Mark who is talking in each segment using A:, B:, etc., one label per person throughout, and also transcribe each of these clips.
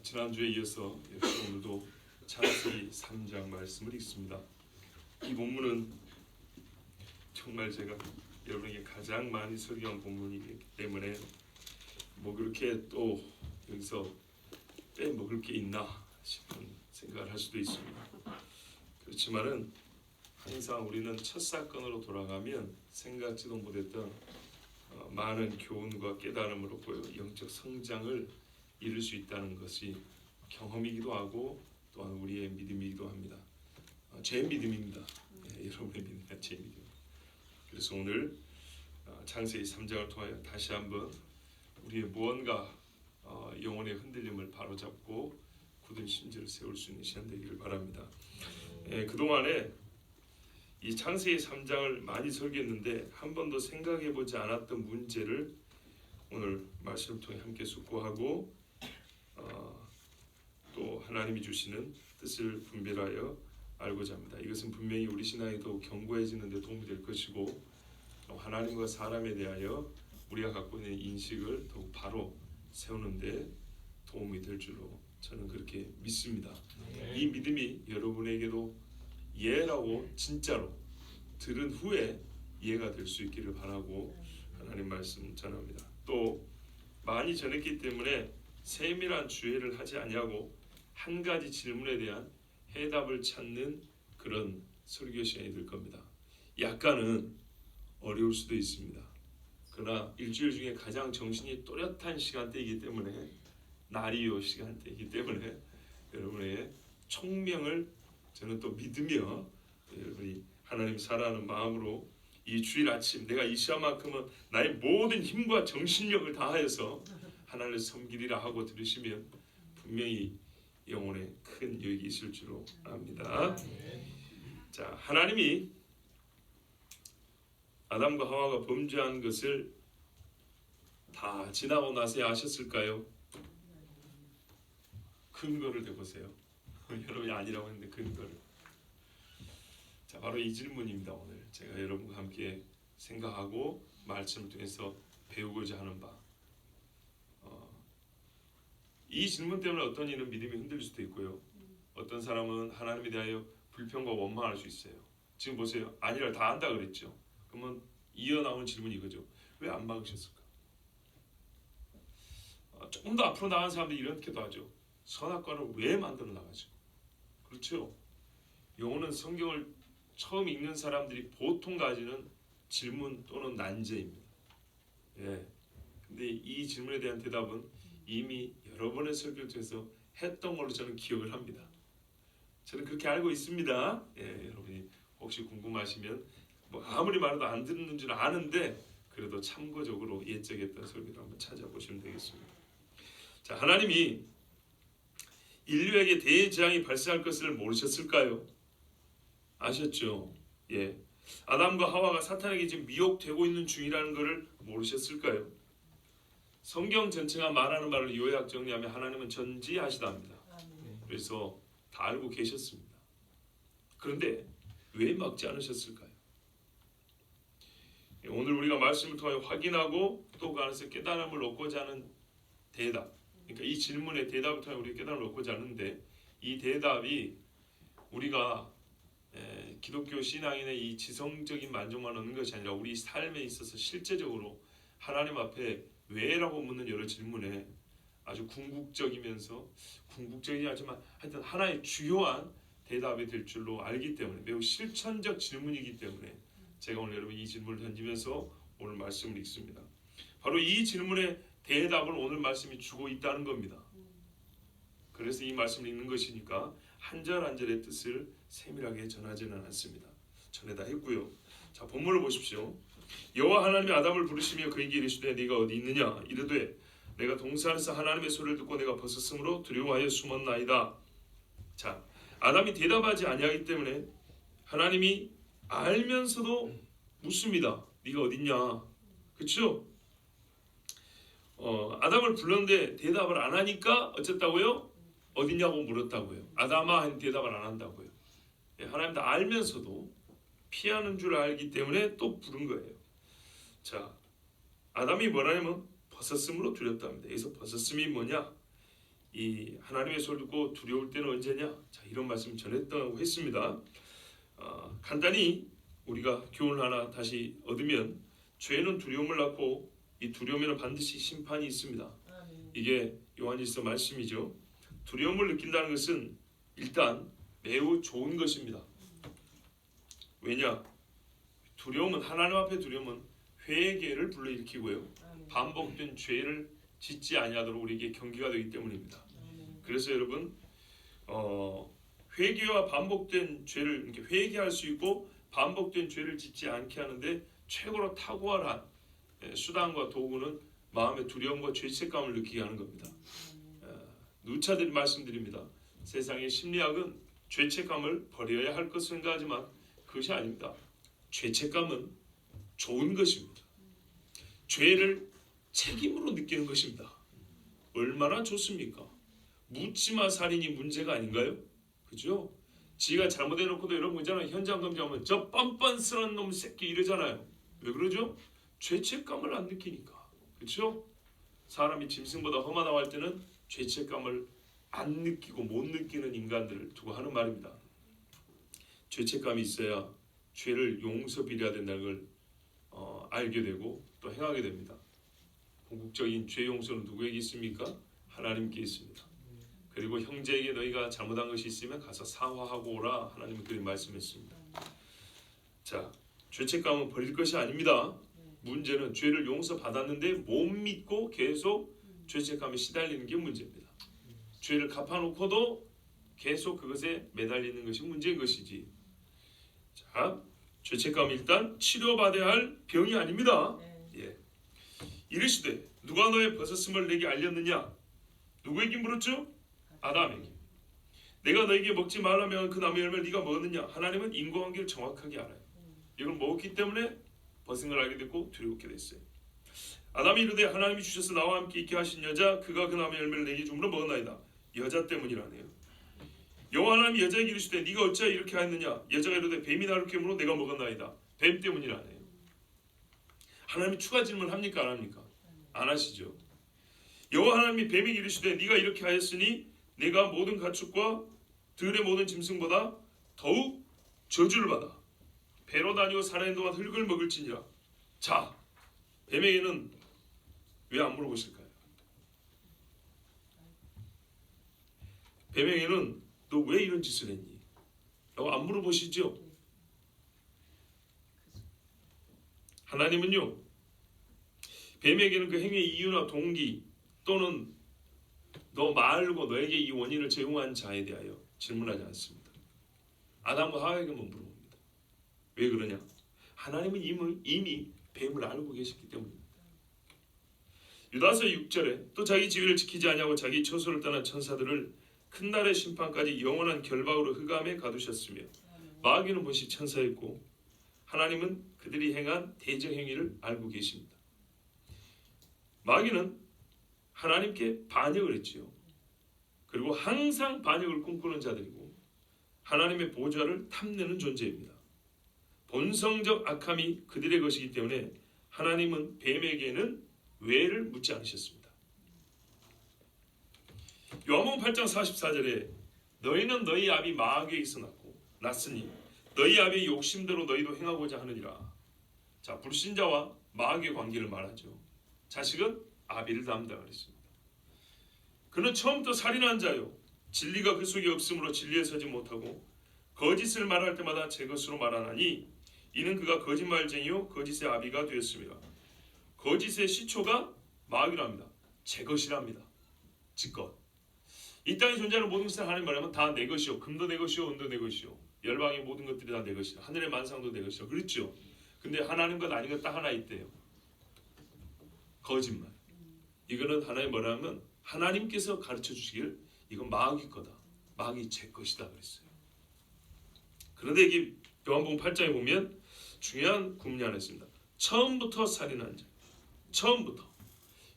A: 지난주에 이어서 역시 오늘도 창세기 3장 말씀을 읽습니다. 이 본문은 정말 제가 여러분에게 가장 많이 설교한 본문이기 때문에 뭐 그렇게 또 여기서 빼먹을 게 있나 싶은 생각을 할 수도 있습니다. 그렇지만은 항상 우리는 첫 사건으로 돌아가면 생각지도 못했던 많은 교훈과 깨달음을 얻고 영적 성장을 이룰 수 있다는 것이 경험이기도 하고 또한 우리의 믿음이기도 합니다. 제 믿음입니다. 여러분의 믿음이 제 믿음. 그래서 오늘 창세기 3장을 통하여 다시 한번 우리의 무언가 영혼의 흔들림을 바로잡고 굳은 심지를 세울 수 있는 시간 되기를 바랍니다. 그동안에 이 창세기 3장을 많이 설교했는데 한 번도 생각해보지 않았던 문제를 오늘 말씀을 통해 함께 숙고하고 또 하나님이 주시는 뜻을 분별하여 알고자 합니다. 이것은 분명히 우리 신앙이 더욱 견고해지는 데 도움이 될 것이고 하나님과 사람에 대하여 우리가 갖고 있는 인식을 더욱 바로 세우는 데 도움이 될 줄로 저는 그렇게 믿습니다. 이 믿음이 여러분에게도 예라고 진짜로 들은 후에 이해가 될 수 있기를 바라고 하나님 말씀 전합니다. 또 많이 전했기 때문에 세밀한 주의를 하지 아니하고 한 가지 질문에 대한 해답을 찾는 그런 설교 시간이 될 겁니다. 약간은 어려울 수도 있습니다. 그러나 일주일 중에 가장 정신이 또렷한 시간대이기 때문에 나리요 시간대이기 때문에 여러분의 총명을 저는 또 믿으며 여러분이 하나님 사랑하는 마음으로 이 주일 아침 내가 이 시간만큼은 나의 모든 힘과 정신력을 다하여서 하나님을 섬기리라 하고 들으시면 분명히 영혼에 큰 유익이 있을 줄로 압니다. 자, 하나님이 아담과 하와가 범죄한 것을 다 지나고 나서야 아셨을까요? 근거를 대보세요. 여러분이 아니라고 했는데 근거를. 자, 바로 이 질문입니다. 오늘 제가 여러분과 함께 생각하고 말씀을 통해서 배우고자 하는 바. 이 질문 때문에 어떤 이는 믿음이 흔들릴 수도 있고요. 어떤 사람은 하나님에 대하여 불평과 원망할 수 있어요. 지금 보세요. 아니라 다 안다 그랬죠. 그러면 이어나온 질문이 이거죠. 왜 안 막으셨을까? 조금 더 앞으로 나간 사람들이 이렇게도 하죠. 선악과를 왜 만들어 나가죠? 그렇죠. 영어는 성경을 처음 읽는 사람들이 보통 가지는 질문 또는 난제입니다. 근데 이 질문에 대한 대답은 이미 여러 번의 설교를 통해서 했던 걸로 저는 기억을 합니다. 저는 그렇게 알고 있습니다. 여러분이 혹시 궁금하시면 뭐 아무리 말해도 안 듣는 줄 아는데 그래도 참고적으로 예적했던 설교를 한번 찾아보시면 되겠습니다. 자, 하나님이 인류에게 대재앙이 발생할 것을 모르셨을까요? 아셨죠? 아담과 하와가 사탄에게 지금 미혹되고 있는 중이라는 것을 모르셨을까요? 성경 전체가 말하는 말을 요약 정리하면 하나님은 전지하시답니다. 그래서 다 알고 계셨습니다. 그런데 왜 막지 않으셨을까요? 오늘 우리가 말씀을 통해 확인하고 또 그 안에서 깨달음을 얻고자 하는 대답, 그러니까 이 질문의 대답을 통해 우리가 깨달음을 얻고자 하는데 이 대답이 우리가 기독교 신앙인의 이 지성적인 만족만 얻는 것이 아니라 우리 삶에 있어서 실제적으로 하나님 앞에 왜라고 묻는 여러 질문에 아주 궁극적이면서 궁극적이지 않지만 하여튼 하나의 주요한 대답이 될 줄로 알기 때문에 매우 실천적 질문이기 때문에 제가 오늘 여러분 이 질문을 던지면서 오늘 말씀을 읽습니다. 바로 이 질문의 대답을 오늘 말씀이 주고 있다는 겁니다. 그래서 이 말씀을 읽는 것이니까 한 절 한 절의 뜻을 세밀하게 전하지는 않습니다. 전에다 했고요. 자, 본문을 보십시오. 여호와 하나님이 아담을 부르시며 그에게 이르시되 네가 어디 있느냐 이르되 내가 동산에서 하나님의 소리를 듣고 내가 벗었으므로 두려워하여 숨었나이다. 자, 아담이 대답하지 아니하기 때문에 하나님이 알면서도 묻습니다. 네가 어디 있냐? 그렇죠? 아담을 불렀는데 대답을 안 하니까 어쨌다고요? 어디냐고 물었다고요. 아담아 하는 대답을 안 한다고요. 하나님도 알면서도 피하는 줄 알기 때문에 또 부른 거예요. 자, 아담이 뭐라냐면 벗었음으로 두렵답니다. 여기서 벗었음이 뭐냐? 이 하나님의 소리 듣고 두려울 때는 언제냐? 자, 이런 말씀 전했다고 했습니다. 간단히 우리가 교훈 하나 다시 얻으면 죄는 두려움을 낳고 이 두려움에는 반드시 심판이 있습니다. 이게 요한일서 말씀이죠. 두려움을 느낀다는 것은 일단 매우 좋은 것입니다. 왜냐? 두려움은 하나님 앞에 두려움은 회개를 불러일으키고요. 반복된 죄를 짓지 아니하도록 우리에게 경계가 되기 때문입니다. 그래서 여러분 회개와 반복된 죄를 이렇게 회개할 수 있고 반복된 죄를 짓지 않게 하는데 최고로 탁월한 수단과 도구는 마음의 두려움과 죄책감을 느끼게 하는 겁니다. 누차들이 말씀드립니다. 세상의 심리학은 죄책감을 버려야 할 것을 생각하지만 그것이 아닙니다. 죄책감은 좋은 것입니다. 죄를 책임으로 느끼는 것입니다. 얼마나 좋습니까? 묻지마 살인이 문제가 아닌가요? 그죠? 지가 잘못해놓고도 여러분 있잖아요. 현장 검증하면 저 뻔뻔스러운 놈 새끼 이러잖아요. 왜 그러죠? 죄책감을 안 느끼니까. 그렇죠? 사람이 짐승보다 험하다고 할 때는 죄책감을 안 느끼고 못 느끼는 인간들을 두고 하는 말입니다. 죄책감이 있어야 죄를 용서비려야 된다는 걸 알게 되고 또 행하게 됩니다. 궁극적인 죄 용서는 누구에게 있습니까? 하나님께 있습니다. 그리고 형제에게 너희가 잘못한 것이 있으면 가서 사과하고 오라. 하나님은 그렇게 말씀했습니다. 자, 죄책감은 버릴 것이 아닙니다. 문제는 죄를 용서받았는데 못 믿고 계속 죄책감에 시달리는 게 문제입니다. 죄를 갚아놓고도 계속 그것에 매달리는 것이 문제인 것이지. 자, 죄책감은 일단 치료받아야 할 병이 아닙니다. 이르시되 누가 너의 벗었음을 내게 알렸느냐? 누구에게 물었죠? 아담에게. 내가 너에게 먹지 말라면 그 나무 열매를 네가 먹었느냐? 하나님은 인과관계를 정확하게 알아요. 이걸 먹었기 때문에 벗은 걸 알게 됐고 두렵게 됐어요. 아담이 이르되 하나님이 주셔서 나와 함께 있게 하신 여자 그가 그 나무 열매를 내게 줌으로 먹었나이다. 여자 때문이라네요. 여호와 하나님이 여자에게 이르시되 네가 어찌하여 이렇게 하였느냐? 여자가 이르되 뱀이 나를 깨물어 내가 먹었나이다. 뱀 때문이라네요. 하나님이 추가 질문을 합니까 안 합니까? 안 하시죠. 여호와 하나님이 뱀에게 이르시되 네가 이렇게 하였으니 내가 모든 가축과 들의 모든 짐승보다 더욱 저주를 받아 배로 다니고 살아있는 동안 흙을 먹을지니라. 자, 뱀에게는 왜 안 물어보실까요? 뱀에게는 너 왜 이런 짓을 했니? 라고 안 물어보시죠? 하나님은요, 뱀에게는 그 행위의 이유나 동기 또는 너 말고 너에게 이 원인을 제공한 자에 대하여 질문하지 않습니다. 아담과 하와에게만 물어봅니다. 왜 그러냐? 하나님은 이미 뱀을 알고 계셨기 때문입니다. 유다서 6절에 또 자기 지위를 지키지 아니하고 자기 처소를 떠난 천사들을 큰 날의 심판까지 영원한 결박으로 흑암에 가두셨으며 마귀는 본시 천사였고 하나님은 그들이 행한 대적 행위를 알고 계십니다. 마귀는 하나님께 반역을 했지요. 그리고 항상 반역을 꿈꾸는 자들이고 하나님의 보좌를 탐내는 존재입니다. 본성적 악함이 그들의 것이기 때문에 하나님은 뱀에게는 왜를 묻지 않으셨습니다. 요한복음 8장 44절에 너희는 너희 아비 마귀에게서 났으니 너희 아비의 욕심대로 너희도 행하고자 하느니라. 자, 불신자와 마귀의 관계를 말하죠. 자식은 아비를 닮다 그랬습니다. 그는 처음부터 살인한 자요 진리가 그 속에 없으므로 진리에 서지 못하고 거짓을 말할 때마다 제 것으로 말하나니 이는 그가 거짓말쟁이요 거짓의 아비가 되었습니다. 거짓의 시초가 마귀랍니다. 제 것이랍니다. 지껏 이 땅에 존재하는 모든 것을 하나님 말하면 다 내 것이요 금도 내 것이요 은도 내 것이요 열방의 모든 것들이 다 내 것이다. 하늘의 만상도 내 것이요. 그렇죠. 근데 하나님 것 아닌 것 딱 하나 있대요. 거짓말. 이거는 하나님 뭐라면 하나님께서 가르쳐 주시길 이건 마귀 거다. 마귀 제 것이다 그랬어요. 그런데 이게 요한복음 8장에 보면 중요한 구문이 하나 있습니다. 처음부터 살인한 자. 처음부터.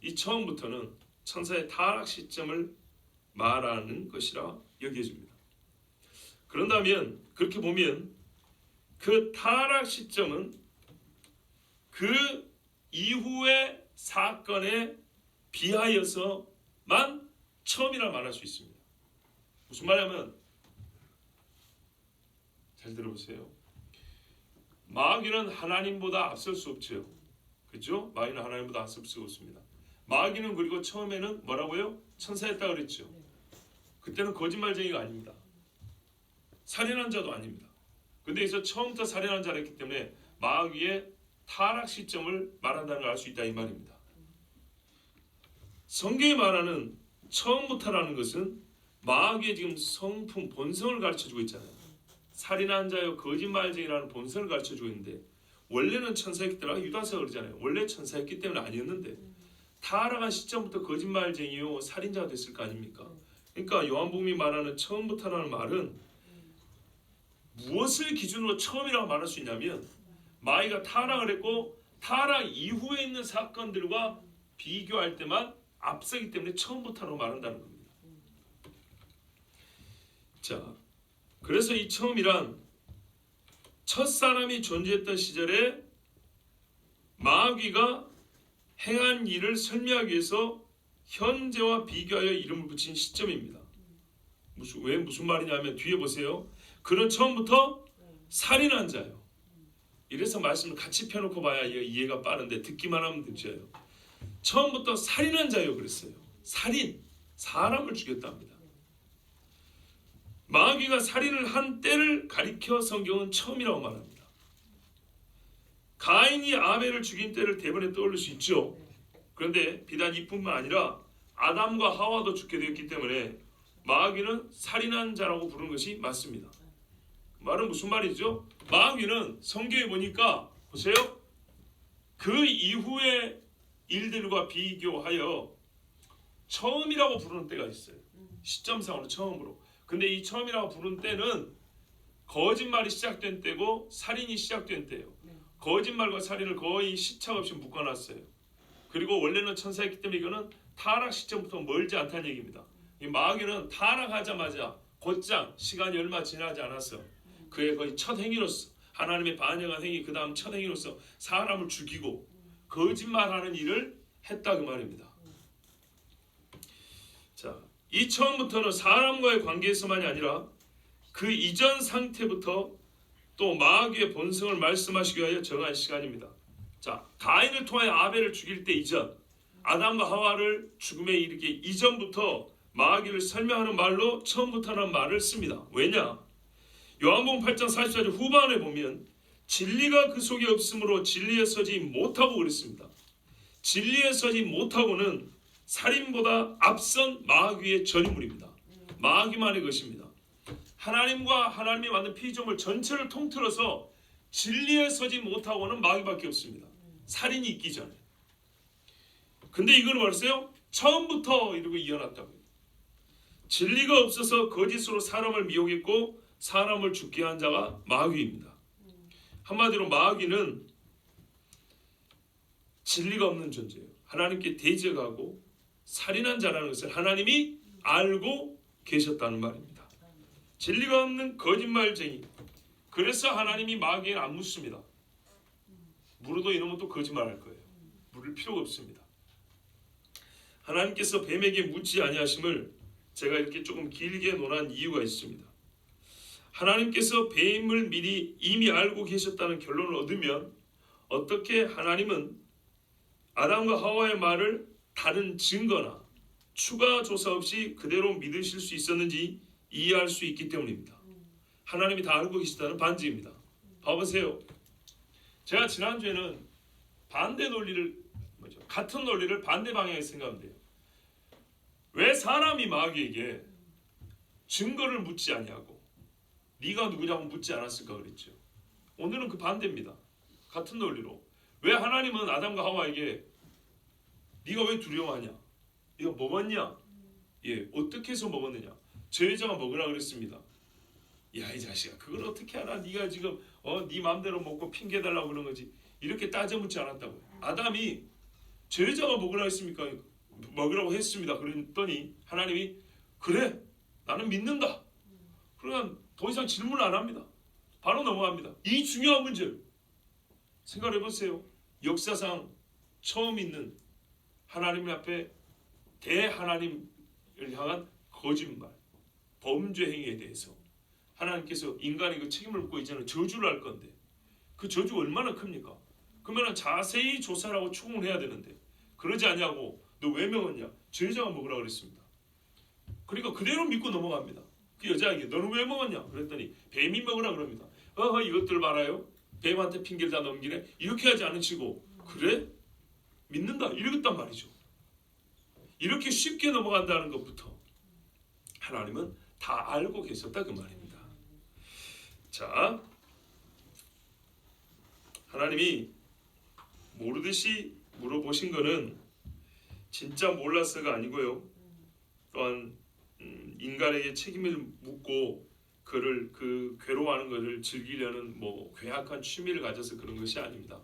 A: 이 처음부터는 천사의 타락 시점을 말하는 것이라 여겨집니다. 그런다면 그렇게 보면 그 타락 시점은 그 이후의 사건에 비하여서만 처음이라 말할 수 있습니다. 무슨 말이냐면 잘 들어보세요. 마귀는 하나님보다 앞설 수 없죠. 그렇죠? 마귀는 하나님보다 앞설 수 없습니다. 마귀는 그리고 처음에는 뭐라고요? 천사였다 그랬죠. 그때는 거짓말쟁이가 아닙니다. 살인한 자도 아닙니다. 근데 여기서 처음부터 살인한 자를 했기 때문에 마귀의 타락 시점을 말한다는 걸 알 수 있다 이 말입니다. 성경이 말하는 처음부터라는 것은 마귀의 지금 성품 본성을 가르쳐주고 있잖아요. 살인한 자요 거짓말쟁이라는 본성을 가르쳐주고 있는데 원래는 천사였기 때문에 유다서가 그러잖아요. 원래 천사였기 때문에 아니었는데 타락한 시점부터 거짓말쟁이요 살인자가 됐을 거 아닙니까? 그러니까 요한복음이 말하는 처음부터라는 말은 무엇을 기준으로 처음이라고 말할 수 있냐면 마귀가 타락을 했고 타락 이후에 있는 사건들과 비교할 때만 앞서기 때문에 처음부터라고 말한다는 겁니다. 자, 그래서 이 처음이란 첫사람이 존재했던 시절에 마귀가 행한 일을 설명하기 위해서 현재와 비교하여 이름을 붙인 시점입니다. 무슨 말이냐면 뒤에 보세요. 그는 처음부터 살인한 자요. 이래서 말씀을 같이 펴놓고 봐야 이해가 빠른데 듣기만 하면 늦어요. 처음부터 살인한 자요 그랬어요. 살인, 사람을 죽였답니다. 마귀가 살인을 한 때를 가리켜 성경은 처음이라고 말합니다. 가인이 아벨을 죽인 때를 대번에 떠올릴 수 있죠. 그런데 비단 이뿐만 아니라 아담과 하와도 죽게 되었기 때문에 마귀는 살인한 자라고 부르는 것이 맞습니다. 말은 무슨 말이죠? 마귀는 성경에 보니까 보세요. 그 이후의 일들과 비교하여 처음이라고 부르는 때가 있어요. 시점상으로 처음으로. 근데 이 처음이라고 부르는 때는 거짓말이 시작된 때고 살인이 시작된 때예요. 거짓말과 살인을 거의 시차 없이 묶어놨어요. 그리고 원래는 천사였기 때문에 이거는 타락 시점부터 멀지 않다는 얘기입니다. 이 마귀는 타락하자마자 곧장 시간이 얼마 지나지 않았어. 그의 거의 첫 행위로서 하나님의 반영한 행위 그 다음 첫 행위로서 사람을 죽이고 거짓말하는 일을 했다 그 말입니다. 자, 이 처음부터는 사람과의 관계에서만이 아니라 그 이전 상태부터 또 마귀의 본성을 말씀하시기 위하여 정한 시간입니다. 자, 가인을 통하여 아벨을 죽일 때 이전, 아담과 하와를 죽음에 이르기 이전부터 마귀를 설명하는 말로 처음부터라는 말을 씁니다. 왜냐? 요한복음 8장 44절 후반에 보면 진리가 그 속에 없으므로 진리에 서지 못하고 그랬습니다. 진리에 서지 못하고는 살인보다 앞선 마귀의 전유물입니다. 마귀만의 것입니다. 하나님과 하나님이 만든 피조물 전체를 통틀어서 진리에 서지 못하고는 마귀밖에 없습니다. 살인이 있기 전에. 근데 이거는 벌써요 처음부터 이러고 이어났다고요. 진리가 없어서 거짓으로 사람을 미혹했고 사람을 죽게 한 자가 마귀입니다. 한마디로 마귀는 진리가 없는 존재예요. 하나님께 대적하고 살인한 자라는 것을 하나님이 알고 계셨다는 말입니다. 진리가 없는 거짓말쟁이. 그래서 하나님이 마귀에게 안 묻습니다. 물어도 이놈은 또 거짓말할 거예요. 물을 필요가 없습니다. 하나님께서 뱀에게 묻지 아니하심을 제가 이렇게 조금 길게 논한 이유가 있습니다. 하나님께서 뱀을 미리 이미 알고 계셨다는 결론을 얻으면 어떻게 하나님은 아담과 하와의 말을 다른 증거나 추가 조사 없이 그대로 믿으실 수 있었는지 이해할 수 있기 때문입니다. 하나님이 다 알고 계시다는 반증입니다. 봐보세요. 제가 지난주에는 반대 논리를 같은 논리를 반대 방향에 생각하면 돼요. 왜 사람이 마귀에게 증거를 묻지 아니하고 네가 누구냐고 묻지 않았을까 그랬죠. 오늘은 그 반대입니다. 같은 논리로 왜 하나님은 아담과 하와에게 네가 왜 두려워하냐? 네가 먹었냐? 예, 어떻게 해서 먹었느냐? 저 여자가 먹으라 그랬습니다. 야, 이 자식아, 그걸 어떻게 하나? 네가 지금 네 마음대로 먹고 핑계 달라고 그러는 거지. 이렇게 따져 묻지 않았다고요. 아담이 저 여자가 먹으라 했습니까? 먹으라고 했습니다. 그랬더니 하나님이 그래, 나는 믿는다. 그러면 더 이상 질문을 안 합니다. 바로 넘어갑니다. 이 중요한 문제를 생각해 보세요. 역사상 처음 있는 하나님 앞에 대하나님 향한 거짓말, 범죄 행위에 대해서 하나님께서 인간이 그 책임을 묻고 이제는 저주를 할 건데 그 저주가 얼마나 큽니까? 그러면 자세히 조사를 하고 추궁을 해야 되는데 그러지 않냐고 너 왜 먹었냐? 저 여자가 먹으라 그랬습니다. 그러니까 그대로 믿고 넘어갑니다. 그 여자에게 너는 왜 먹었냐? 그랬더니 뱀이 먹으라 그럽니다. 이것들 말아요. 뱀한테 핑계를 다 넘기네. 이렇게 하지 않으시고 그래? 믿는다 이러겠단 말이죠. 이렇게 쉽게 넘어간다는 것부터 하나님은 다 알고 계셨다 그 말입니다. 자, 하나님이 모르듯이 물어보신 거는 진짜 몰라서가 아니고요. 또한 인간에게 책임을 묻고 그를 그 괴로워하는 것을 즐기려는 뭐 괴악한 취미를 가져서 그런 것이 아닙니다.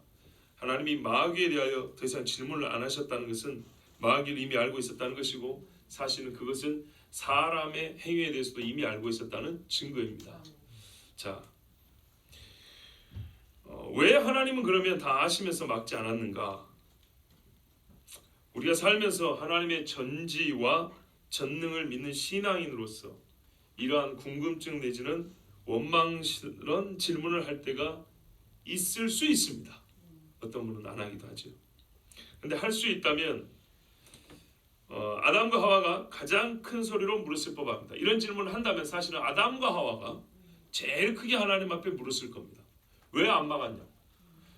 A: 하나님이 마귀에 대하여 더 이상 질문을 안 하셨다는 것은 마귀를 이미 알고 있었다는 것이고 사실은 그것은 사람의 행위에 대해서도 이미 알고 있었다는 증거입니다. 자, 왜 하나님은 그러면 다 아시면서 막지 않았는가? 우리가 살면서 하나님의 전지와 전능을 믿는 신앙인으로서 이러한 궁금증 내지는 원망스러운 질문을 할 때가 있을 수 있습니다. 어떤 분은 안 하기도 하죠. 근데 할 수 있다면 아담과 하와가 가장 큰 소리로 물었을 법합니다. 이런 질문을 한다면 사실은 아담과 하와가 제일 크게 하나님 앞에 물었을 겁니다. 왜 안 막았냐?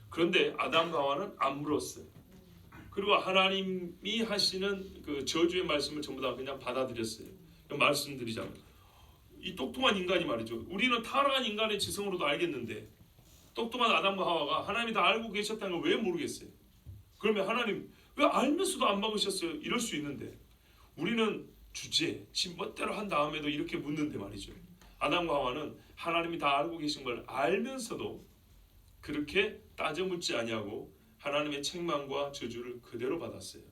A: 그런데 아담과 하와는 안 물었어요. 그리고 하나님이 하시는 그 저주의 말씀을 전부 다 그냥 받아들였어요. 말씀드리자면 이 똑똑한 인간이 말이죠. 우리는 타락한 인간의 지성으로도 알겠는데 똑똑한 아담과 하와가 하나님이 다 알고 계셨다는 걸 왜 모르겠어요? 그러면 하나님 왜 알면서도 안 막으셨어요? 이럴 수 있는데 우리는 주제, 지 멋대로 한 다음에도 이렇게 묻는데 말이죠. 아담과 하와는 하나님이 다 알고 계신 걸 알면서도 그렇게 따져 묻지 아니하고 하나님의 책망과 저주를 그대로 받았어요.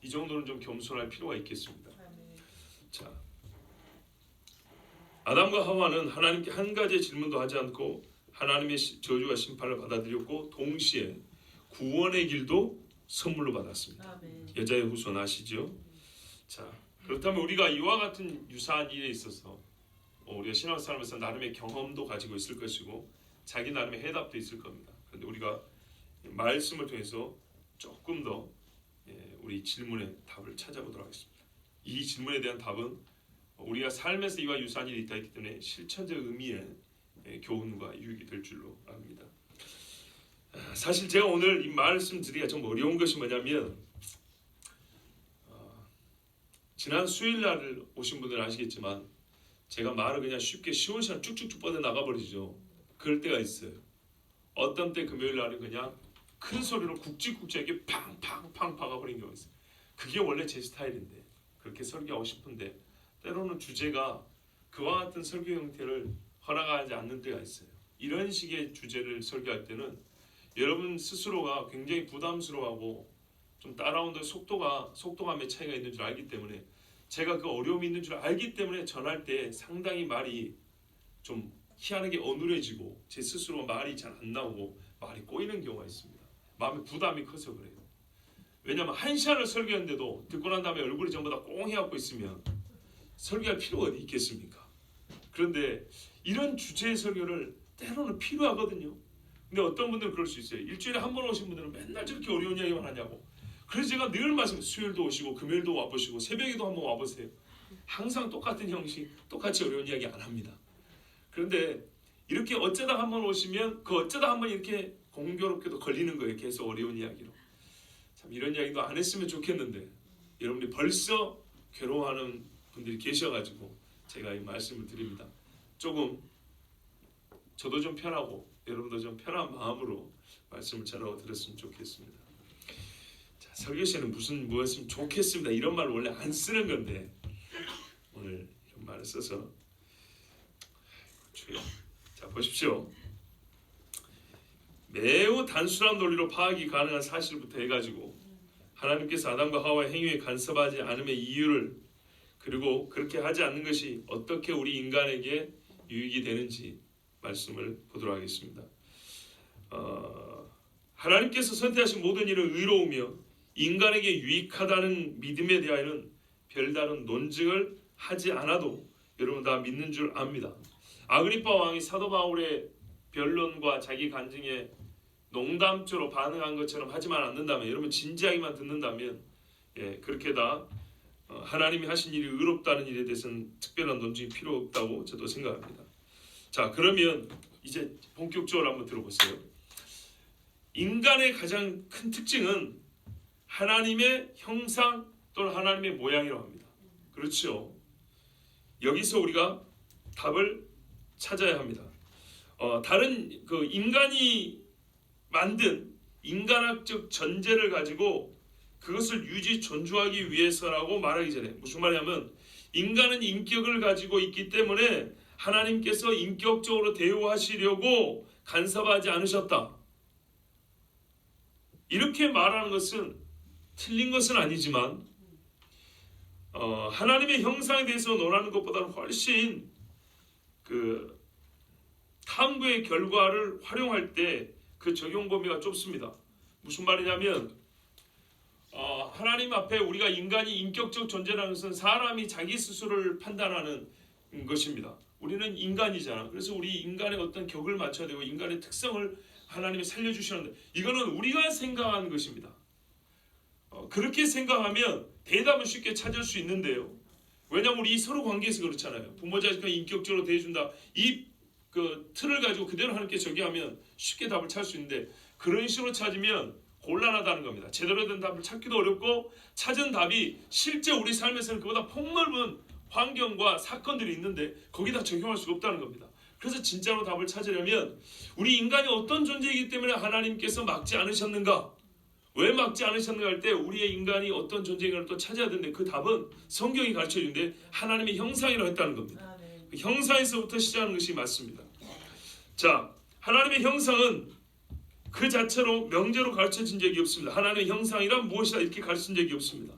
A: 이 정도는 좀 겸손할 필요가 있겠습니다. 자, 아담과 하와는 하나님께 한 가지 질문도 하지 않고 하나님의 저주와 심판을 받아들였고 동시에 구원의 길도 선물로 받았습니다. 아멘. 여자의 후손 아시죠? 자, 그렇다면 우리가 이와 같은 유사한 일에 있어서 우리가 신앙생활에서 나름의 경험도 가지고 있을 것이고 자기 나름의 해답도 있을 겁니다. 그런데 우리가 말씀을 통해서 조금 더 우리 질문의 답을 찾아보도록 하겠습니다. 이 질문에 대한 답은 우리가 삶에서 이와 유사한 일이 있기 때문에 실천적 의미의 교훈과 유익이 될 줄로 압니다. 사실 제가 오늘 이 말씀 드리기가 좀 어려운 것이 뭐냐면 지난 수요일 날 오신 분들은 아시겠지만 제가 말을 그냥 쉽게 시원시원 쭉쭉쭉 뻗어 나가버리죠. 그럴 때가 있어요. 어떤 때 금요일 날은 그냥 큰 소리로 굵직굵직하게 팡팡팡 박아버린 경우가 있어요. 그게 원래 제 스타일인데 그렇게 설교하고 싶은데 때로는 주제가 그와 같은 설교 형태를 허락하지 않는 때가 있어요. 이런 식의 주제를 설교할 때는 여러분 스스로가 굉장히 부담스러워하고 좀 따라오는 속도감의 차이가 있는 줄 알기 때문에 제가 그 어려움이 있는 줄 알기 때문에 전할 때 상당히 말이 좀 희한하게 어눌해지고 제 스스로가 말이 잘 안 나오고 말이 꼬이는 경우가 있습니다. 마음에 부담이 커서 그래요. 왜냐하면 1시간을 설교했는데도 듣고 난 다음에 얼굴이 전부 다 꽁해갖고 있으면 설교할 필요가 어디 있겠습니까? 그런데 이런 주제의 설교를 때로는 필요하거든요. 근데 어떤 분들은 그럴 수 있어요. 일주일에 한 번 오신 분들은 맨날 저렇게 어려운 이야기만 하냐고. 그래서 제가 늘 말씀 수요일도 오시고 금요일도 와보시고 새벽에도 한번 와보세요. 항상 똑같은 형식, 똑같이 어려운 이야기 안 합니다. 그런데 이렇게 어쩌다 한 번 오시면 그 어쩌다 한 번 이렇게 공교롭게도 걸리는 거예요. 계속 어려운 이야기로. 참 이런 이야기도 안 했으면 좋겠는데 여러분이 벌써 괴로워하는 분들이 계셔가지고 제가 이 말씀을 드립니다. 조금 저도 좀 편하고 여러분도 좀 편한 마음으로 말씀을 전하고 들었으면 좋겠습니다. 자, 설교 시에는 무엇이면 좋겠습니다. 이런 말 원래 안 쓰는 건데 오늘 이런 말을 써서 자 보십시오. 매우 단순한 논리로 파악이 가능한 사실부터 해가지고 하나님께서 아담과 하와의 행위에 간섭하지 않음의 이유를 그리고 그렇게 하지 않는 것이 어떻게 우리 인간에게 유익이 되는지 말씀을 보도록 하겠습니다. 하나님께서 선택하신 모든 일은 의로우며 인간에게 유익하다는 믿음에 대하여는 별다른 논증을 하지 않아도 여러분 다 믿는 줄 압니다. 아그리파 왕이 사도 바울의 변론과 자기 간증에 농담조로 반응한 것처럼 하지만 않는다면, 여러분 진지하게만 듣는다면 그렇게 다 하나님이 하신 일이 의롭다는 일에 대해서는 특별한 논증이 필요 없다고 저도 생각합니다. 자, 그러면 이제 본격적으로 한번 들어보세요. 인간의 가장 큰 특징은 하나님의 형상 또는 하나님의 모양이라고 합니다. 그렇죠? 여기서 우리가 답을 찾아야 합니다. 다른 그 인간이 만든 인간학적 전제를 가지고 그것을 유지 존중하기 위해서라고 말하기 전에, 무슨 말이냐면 인간은 인격을 가지고 있기 때문에 하나님께서 인격적으로 대우하시려고 간섭하지 않으셨다. 이렇게 말하는 것은 틀린 것은 아니지만 하나님의 형상에 대해서 논하는 것보다는 훨씬 그 탐구의 결과를 활용할 때 그 적용 범위가 좁습니다. 무슨 말이냐면 하나님 앞에 우리가 인간이 인격적 존재라는 것은 사람이 자기 스스로를 판단하는 것입니다. 우리는 인간이잖아. 그래서 우리 인간의 어떤 격을 맞춰야 되고 인간의 특성을 하나님이 살려주시는데, 이거는 우리가 생각하는 것입니다. 그렇게 생각하면 대답은 쉽게 찾을 수 있는데요. 왜냐하면 우리 서로 관계에서 그렇잖아요. 부모 자식과 인격적으로 대해준다. 이 그 틀을 가지고 그대로 하나님께 적용하면 쉽게 답을 찾을 수 있는데, 그런 식으로 찾으면 곤란하다는 겁니다. 제대로 된 답을 찾기도 어렵고 찾은 답이 실제 우리 삶에서는 그보다 폭넓은 환경과 사건들이 있는데 거기다 적용할 수가 없다는 겁니다. 그래서 진짜로 답을 찾으려면 우리 인간이 어떤 존재이기 때문에 하나님께서 막지 않으셨는가, 왜 막지 않으셨는가 할 때 우리의 인간이 어떤 존재인가를 또 찾아야 되는데, 그 답은 성경이 가르쳐주는데 하나님의 형상이라고 했다는 겁니다. 그 형상에서부터 시작하는 것이 맞습니다. 자, 하나님의 형상은 그 자체로 명제로 가르쳐진 적이 없습니다. 하나님의 형상이란 무엇이다 이렇게 가르친 적이 없습니다.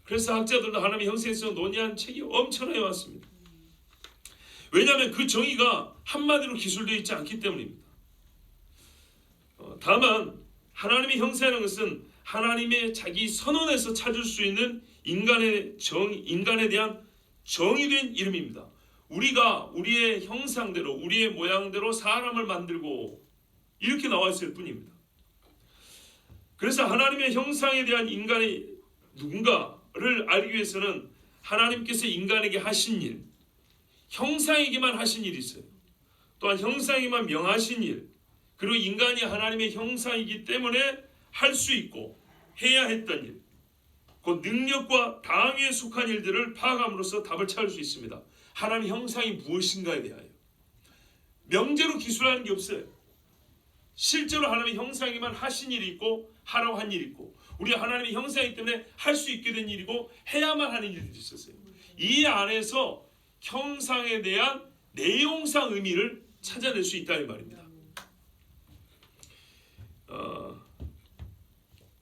A: 그래서 학자들도 하나님의 형상에서 논의한 책이 엄청나게 많습니다. 왜냐하면 그 정의가 한마디로 기술되어 있지 않기 때문입니다. 다만 하나님의 형상이라는 것은 하나님의 자기 선언에서 찾을 수 있는 인간에 대한 정의된 이름입니다. 우리가 우리의 형상대로 우리의 모양대로 사람을 만들고 이렇게 나와 있을 뿐입니다. 그래서 하나님의 형상에 대한 인간이 누군가를 알기 위해서는 하나님께서 인간에게 하신 일, 형상에게만 하신 일이 있어요. 또한 형상에게만 명하신 일, 그리고 인간이 하나님의 형상이기 때문에 할 수 있고 해야 했던 일, 그 능력과 당위에 속한 일들을 파악함으로써 답을 찾을 수 있습니다. 하나님의 형상이 무엇인가에 대하여 명제로 기술하는 게 없어요. 실제로 하나님의 형상에만 하신 일이 있고 하라고 한 일이 있고, 우리가 하나님의 형상이기 때문에 할 수 있게 된 일이고 해야만 하는 일들이 있었어요. 이 안에서 형상에 대한 내용상 의미를 찾아낼 수 있다는 말입니다.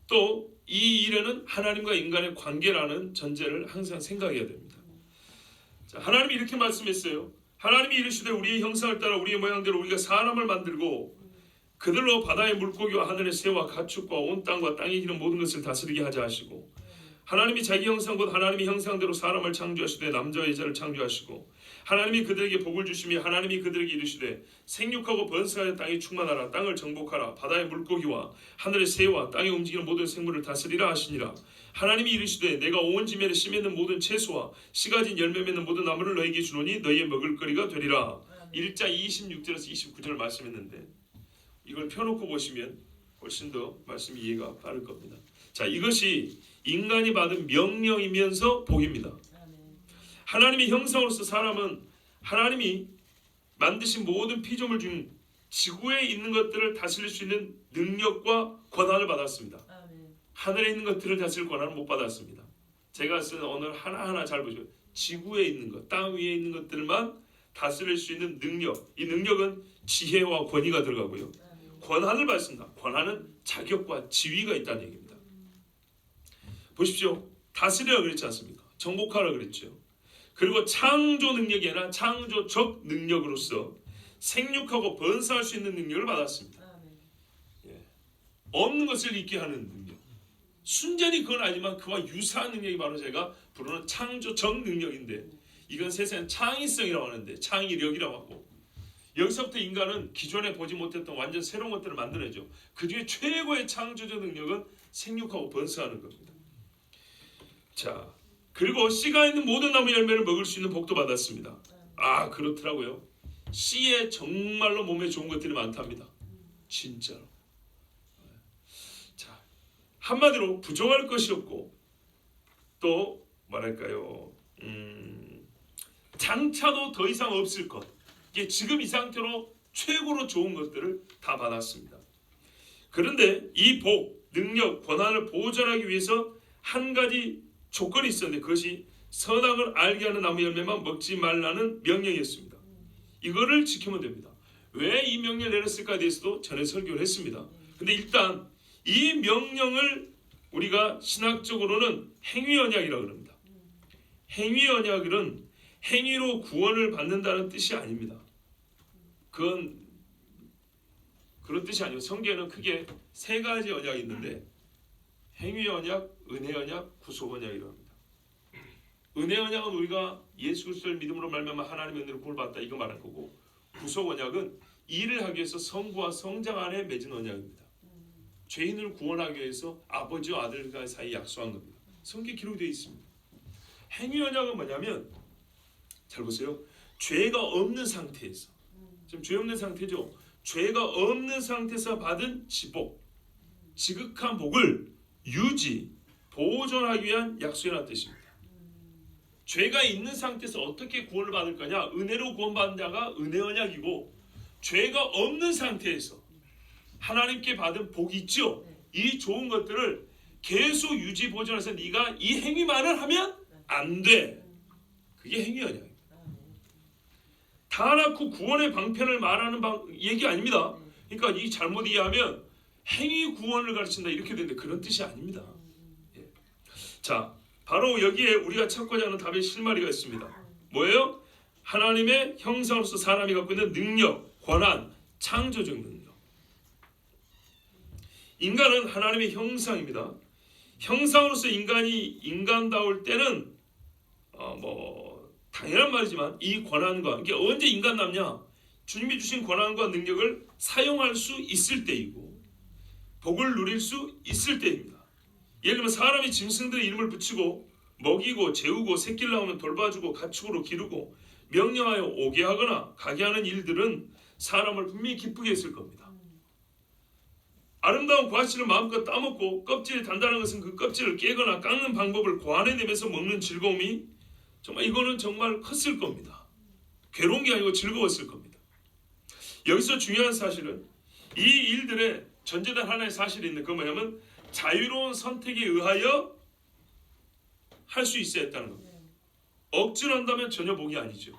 A: 또 이 일에는 하나님과 인간의 관계라는 전제를 항상 생각해야 됩니다. 자, 하나님이 이렇게 말씀했어요. 하나님이 이르시되 우리의 형상을 따라 우리의 모양대로 우리가 사람을 만들고 그들로 바다의 물고기와 하늘의 새와 가축과 온 땅과 땅에 기는 모든 것을 다스리게 하자 하시고, 하나님이 자기 형상 곧 하나님의 형상대로 사람을 창조하시되 남자와 여자를 창조하시고, 하나님이 그들에게 복을 주시며 하나님이 그들에게 이르시되 생육하고 번성하여 땅이 충만하라. 땅을 정복하라. 바다의 물고기와 하늘의 새와 땅에 움직이는 모든 생물을 다스리라 하시니라. 하나님이 이르시되 내가 온 지면에 씨 맺는 모든 채소와 씨 가진 열매 맺는 모든 나무를 너에게 주노니 너희의 먹을거리가 되리라. 1장 26절에서 29절을 말씀했는데, 이걸 펴놓고 보시면 훨씬 더 말씀이 이해가 빠를 겁니다. 자, 이것이 인간이 받은 명령이면서 복입니다. 하나님의 형상으로서 사람은 하나님이 만드신 모든 피조물 중 지구에 있는 것들을 다스릴 수 있는 능력과 권한을 받았습니다. 하늘에 있는 것들을 다스릴 권한을 못 받았습니다. 제가 쓴 언어를 하나하나 잘 보시면 지구에 있는 것, 땅 위에 있는 것들만 다스릴 수 있는 능력, 이 능력은 지혜와 권위가 들어가고요. 권한을 받습니다. 권한은 자격과 지위가 있다는 얘기입니다. 보십시오. 다스리라 그랬지 않습니까? 정복하라 그랬죠. 그리고 창조 능력이 아니라 창조적 능력으로서 생육하고 번성할 수 있는 능력을 받았습니다. 없는 것을 있게 하는 능력. 순전히 그건 아니지만 그와 유사한 능력이 바로 제가 부르는 창조적 능력인데, 이건 세상에 창의성이라고 하는데, 창의력이라고 하고, 여기서부터 인간은 기존에 보지 못했던 완전 새로운 것들을 만들어내죠. 그 중에 최고의 창조적 능력은 생육하고 번성하는 겁니다. 자, 그리고 씨가 있는 모든 나무 열매를 먹을 수 있는 복도 받았습니다. 아, 그렇더라고요. 씨에 정말로 몸에 좋은 것들이 많답니다. 진짜로. 자, 한마디로 부족할 것이 없고, 또 뭐랄까요, 장차도 더 이상 없을 것. 이게 지금 이 상태로 최고로 좋은 것들을 다 받았습니다. 그런데 이 복, 능력, 권한을 보존하기 위해서 한 가지 조건이 있었는데, 그것이 선악을 알게 하는 나무 열매만 먹지 말라는 명령이었습니다. 이거를 지키면 됩니다. 왜 이 명령을 내렸을까에 대해서도 전에 설교를 했습니다. 근데 일단 이 명령을 우리가 신학적으로는 행위 언약이라고 합니다. 행위 언약은 행위로 구원을 받는다는 뜻이 아닙니다. 그건 그런 뜻이 아니고, 성경에는 크게 세 가지 언약이 있는데, 행위 언약, 은혜 언약, 구속 언약이라고 합니다. 은혜 언약은 우리가 예수 그리스도를 믿음으로 말미암아 하나님의 은혜로 구원을 받다, 이거 말할 거고, 구속 언약은 일을 하기 위해서 성부와 성장 안에 맺은 언약입니다. 죄인을 구원하기 위해서 아버지와 아들과 사이 약속한 겁니다. 성경에 기록되어 있습니다. 행위 언약은 뭐냐면, 잘 보세요. 죄가 없는 상태에서, 지금 죄 없는 상태죠. 죄가 없는 상태에서 받은 지복, 지극한 복을 유지, 보존하기 위한 약속이라는 뜻입니다. 죄가 있는 상태에서 어떻게 구원을 받을 거냐? 은혜로 구원받은 자가 은혜 언약이고, 죄가 없는 상태에서 하나님께 받은 복이 있죠. 이 좋은 것들을 계속 유지 보존해서 네가 이 행위만을 하면 안 돼. 그게 행위 언약입니다. 다 낳고 구원의 방편을 말하는 얘기 아닙니다. 그러니까 이 잘못 이해하면 행위 구원을 가르친다 이렇게 되는데, 그런 뜻이 아닙니다. 예. 자, 바로 여기에 우리가 찾고자 하는 답의 실마리가 있습니다. 뭐예요? 하나님의 형상으로서 사람이 갖고 있는 능력, 권한, 창조적 능력. 인간은 하나님의 형상입니다. 형상으로서 인간이 인간다울 때는 당연한 말이지만 이 권한과, 이게 언제 인간답냐? 주님이 주신 권한과 능력을 사용할 수 있을 때이고 복을 누릴 수 있을 때입니다. 예를 들면 사람이 짐승들의 이름을 붙이고 먹이고 재우고 새끼를 낳으면 돌봐주고 가축으로 기르고 명령하여 오게 하거나 가게 하는 일들은 사람을 분명히 기쁘게 했을 겁니다. 아름다운 과실을 마음껏 따먹고 껍질이 단단한 것은 그 껍질을 깨거나 깎는 방법을 고안해내면서 먹는 즐거움이 정말, 이거는 정말 컸을 겁니다. 괴로운 게 아니고 즐거웠을 겁니다. 여기서 중요한 사실은 이 일들의 전제된 하나의 사실이 있는데, 그건 뭐냐면 자유로운 선택에 의하여 할 수 있어야 했다는 겁니다. 억지로 한다면 전혀 복이 아니죠.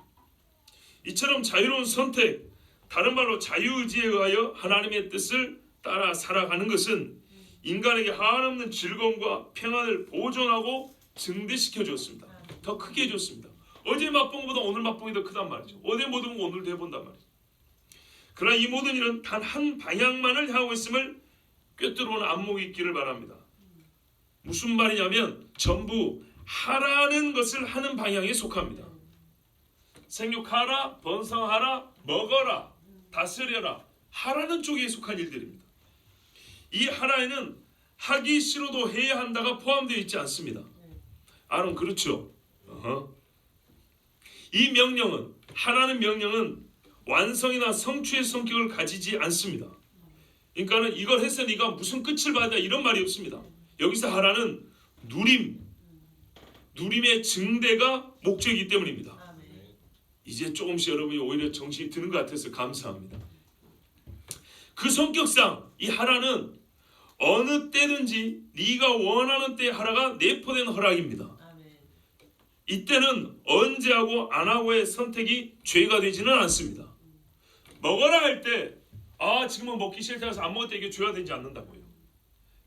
A: 이처럼 자유로운 선택, 다른 말로 자유의지에 의하여 하나님의 뜻을 따라 살아가는 것은 인간에게 한없는 즐거움과 평안을 보존하고 증대시켜 줬습니다. 더 크게 해줬습니다. 어제 맛본 것보다 오늘 맛본 게 더 크단 말이죠. 어제 못 해본 거 오늘도 해본단 말이죠. 그러나 이 모든 일은 단 한 방향만을 향하고 있음을 꿰뚫어보는 안목이 있기를 바랍니다. 무슨 말이냐면 전부 하라는 것을 하는 방향에 속합니다. 생육하라, 번성하라, 먹어라, 다스려라, 하라는 쪽에 속한 일들입니다. 이 하라에는 하기 싫어도 해야 한다가 포함되어 있지 않습니다. 아론 그렇죠. 이 명령은, 하라는 명령은 완성이나 성취의 성격을 가지지 않습니다. 그러니까는 이걸 해서 네가 무슨 끝을 받아 이런 말이 없습니다. 여기서 하라는 누림의 증대가 목적이기 때문입니다. 이제 조금씩 여러분이 오히려 정신이 드는 것 같아서 감사합니다. 그 성격상 이 하라는 어느 때든지 네가 원하는 때에 하라가 내포된 허락입니다. 이때는 언제 하고 안 하고의 선택이 죄가 되지는 않습니다. 먹어라 할 때 지금은 먹기 싫다 해서 안 먹을 때 이게 죄가 되지 않는다고요.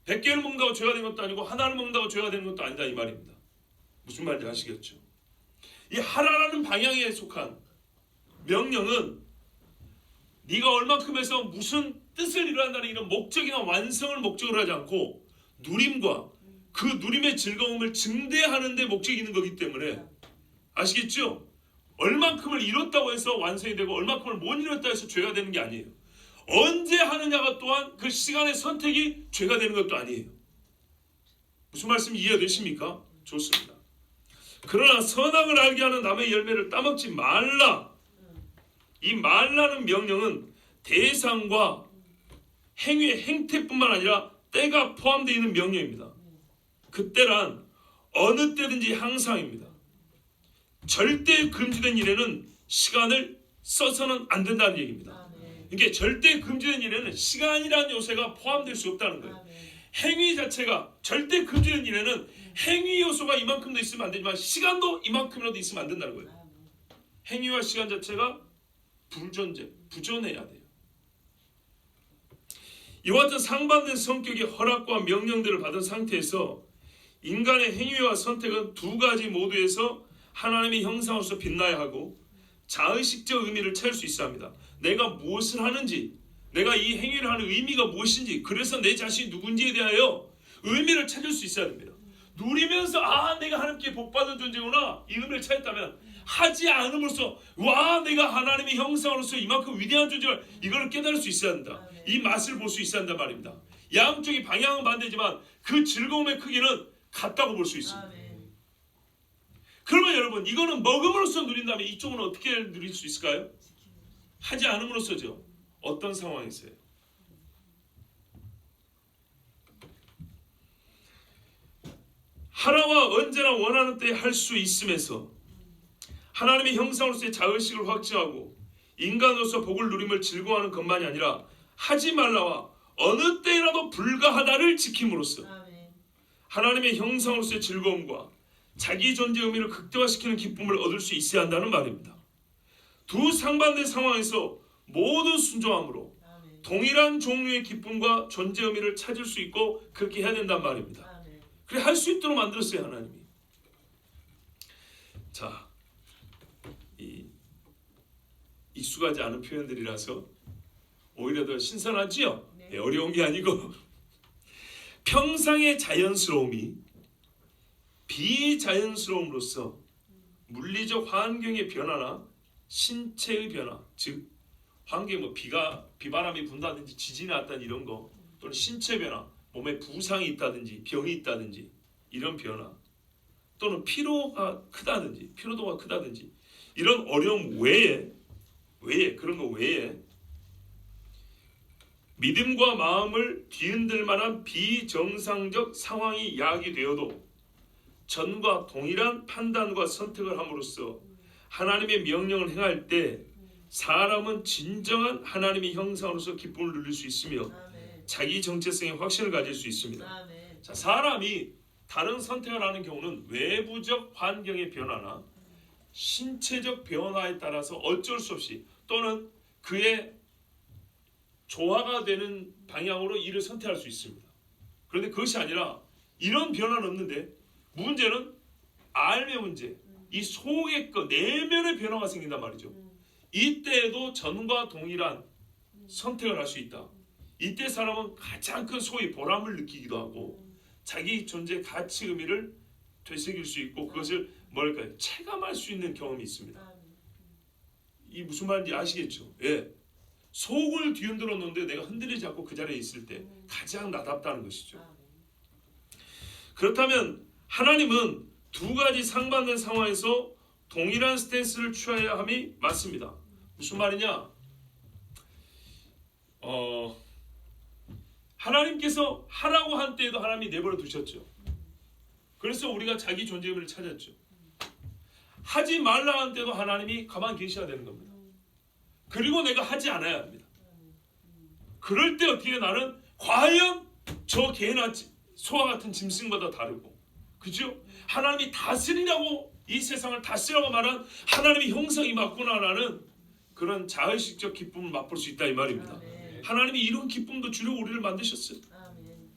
A: 100개를 먹는다고 죄가 되는 것도 아니고 하나를 먹는다고 죄가 되는 것도 아니다 이 말입니다. 무슨 말인지 아시겠죠? 이 하라라는 방향에 속한 명령은 네가 얼마큼 해서 무슨 뜻을 이루한다는 이런 목적이나 완성을 목적으로 하지 않고 누림과 그 누림의 즐거움을 증대하는 데 목적이 있는 거기 때문에 아시겠죠? 얼만큼을 이뤘다고 해서 완성이 되고 얼만큼을 못 이뤘다 해서 죄가 되는 게 아니에요. 언제 하느냐가 또한 그 시간의 선택이 죄가 되는 것도 아니에요. 무슨 말씀 이해되십니까? 좋습니다. 그러나 선악을 알게 하는 나무의 열매를 따먹지 말라. 이 말라는 명령은 대상과 행위의 행태뿐만 아니라 때가 포함되어 있는 명령입니다. 그때란 어느 때든지 항상입니다. 절대 금지된 일에는 시간을 써서는 안 된다는 얘기입니다. 이게 절대 금지된 일에는 시간이라는 요소가 포함될 수 없다는 거예요. 행위 자체가 절대 금지된 일에는 행위 요소가 이만큼도 있으면 안 되지만 시간도 이만큼이라도 있으면 안 된다는 거예요. 행위와 시간 자체가 부존해야 돼요. 이와 같은 상반된 성격의 허락과 명령들을 받은 상태에서 인간의 행위와 선택은 두 가지 모두에서 하나님의 형상으로서 빛나야 하고 자의식적 의미를 찾을 수 있어야 합니다. 내가 무엇을 하는지, 내가 이 행위를 하는 의미가 무엇인지, 그래서 내 자신이 누군지에 대하여 의미를 찾을 수 있어야 됩니다. 누리면서 내가 하나님께 복받은 존재구나 이 의미를 찾았다면 하지 않음으로써 내가 하나님의 형상으로서 이만큼 위대한 존재를 이걸 깨달을 수 있어야 한다. 이 맛을 볼 수 있어야 한단 말입니다. 양쪽이 방향은 반대지만 그 즐거움의 크기는 같다고 볼 수 있습니다. 그러면 여러분 이거는 먹음으로써 누린다면 이쪽은 어떻게 누릴 수 있을까요? 하지 않음으로써죠. 어떤 상황에서요? 하나와 언제나 원하는 때에 할 수 있음에서 하나님의 형상으로서의 자의식을 확증하고 인간으로서 복을 누림을 즐거워하는 것만이 아니라 하지 말라와 어느 때라도 불가하다를 지킴으로써 하나님의 형상으로서의 즐거움과 자기 존재 의미를 극대화시키는 기쁨을 얻을 수 있어야 한다는 말입니다. 두 상반된 상황에서 모두 순종함으로 동일한 종류의 기쁨과 존재 의미를 찾을 수 있고 그렇게 해야 된단 말입니다. 그래 할 수 있도록 만들었어요 하나님이. 자, 익숙하지 않은 표현들이라서 오히려 더 신선하지요? 네, 어려운 게 아니고 평상의 자연스러움이 비자연스러움으로써 물리적 환경의 변화나 신체의 변화, 즉 환경에 비바람이 분다든지 지진이 났다든지 이런 거, 또는 신체 변화, 몸에 부상이 있다든지 병이 있다든지 이런 변화, 또는 피로도가 크다든지 이런 어려움 외에 그런 거 외에 믿음과 마음을 뒤흔들 만한 비정상적 상황이 야기되어도 전과 동일한 판단과 선택을 함으로써 하나님의 명령을 행할 때 사람은 진정한 하나님의 형상으로서 기쁨을 누릴 수 있으며 자기 정체성의 확신을 가질 수 있습니다. 자, 사람이 다른 선택을 하는 경우는 외부적 환경의 변화나 신체적 변화에 따라서 어쩔 수 없이 또는 그의 조화가 되는 방향으로 일을 선택할 수 있습니다. 그런데 그것이 아니라 이런 변화는 없는데 문제는 알의 문제, 이 속의 내면의 변화가 생긴단 말이죠. 이때에도 전과 동일한 선택을 할 수 있다. 이때 사람은 가장 큰 소위 보람을 느끼기도 하고 자기 존재 가치 의미를 되새길 수 있고 그것을 체감할 수 있는 경험이 있습니다. 이 무슨 말인지 아시겠죠? 예. 속을 뒤흔들어 놓는데 내가 흔들리지 않고 그 자리에 있을 때 가장 나답다는 것이죠. 그렇다면 하나님은 두 가지 상반된 상황에서 동일한 스탠스를 취해야 함이 맞습니다. 무슨 말이냐? 하나님께서 하라고 한 때에도 하나님이 내버려 두셨죠. 그래서 우리가 자기 존재 의미를 찾았죠. 하지 말라 한 때도 하나님이 가만히 계셔야 되는 겁니다. 그리고 내가 하지 않아야 합니다. 그럴 때 어떻게 나는 과연 저 개나 소와 같은 짐승보다 다르고, 그죠? 하나님이 다스리라고 이 세상을 다스리라고 말한 하나님의 형상이 맞구나라는 그런 자의식적 기쁨을 맛볼 수 있다 이 말입니다. 아멘. 하나님이 이런 기쁨도 주려고 우리를 만드셨어요. 아멘.